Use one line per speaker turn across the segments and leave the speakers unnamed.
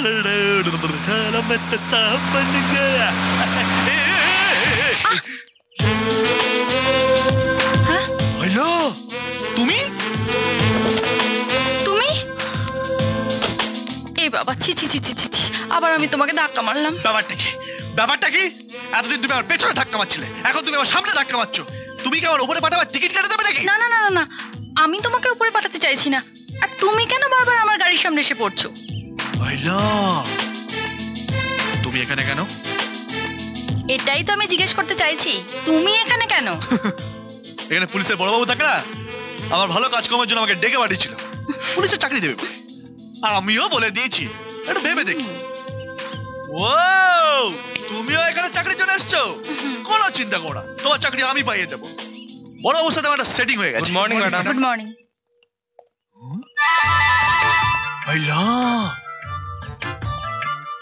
Hello, তুমি
তুমি এই বাবা, ছি ছি ছি ছি ছি ছি, আবার আমি তোমাকে ধাক্কা মারলাম।
ব্যাপারটা কি? ব্যাপারটা কি? এতদিন তুমি আমার পেছনে ধাক্কা মারছিলে, এখন তুমি আমার সামনে ধাক্কা মারছো। তুমি কি আমার উপরে পাঠাবার টিকিট কেটে দেবে নাকি?
না না না না না, আমি তোমাকে উপরে পাঠাতে চাইছি না। আর তুমি কেন বারবার আমার গাড়ির সামনে এসে পড়ছো?
হ্যালো, তুমি এখানে কেন?
এটাই তো আমি জিজ্ঞেস করতে চাইছি, তুমি এখানে কেন?
এখানে পুলিশের বড়বাবু থাকে না, আমার ভালো কাজকর্মের জন্য আমাকে ডেকে পাঠিয়েছিল পুলিশের চাকরি দেবে বলে। আর আমিও বলে দিয়েছি একটু ভেবে দেখি। ও, তুমিও এখানে চাকরির জন্য এসছো? কোনো চিন্তা করো না, তোমার চাকরি আমি পাইয়ে দেবো। বড়বাবুর সাথে আমার সেটিং হয়ে গেছে।
Good morning madam.
Good morning.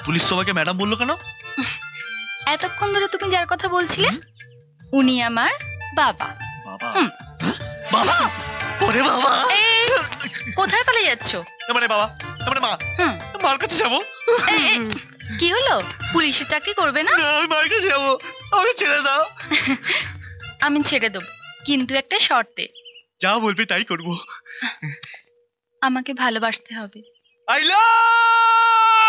Police তোমাকে ম্যাডাম বললো কেন?
এতক্ষণ ধরে তুমি যার কথা বলছিলে উনি আমার বাবা।
বাবা? বাবা? ওরে বাবা!
এই, কোথায় পালিয়ে যাচ্ছো?
মানে বাবা, মানে মা।
হুম,
মার কাছে যাবো।
এই, এই, কি হলো? পুলিশের চাকরি করবে না?
না, আমি মার কাছে যাবো, আমাকে ছেড়ে দাও।
আমি ছেড়ে দেবো, কিন্তু একটা শর্তে।
যা বলবি তাই করবো।
আমাকে ভালোবাসতে হবে।
I love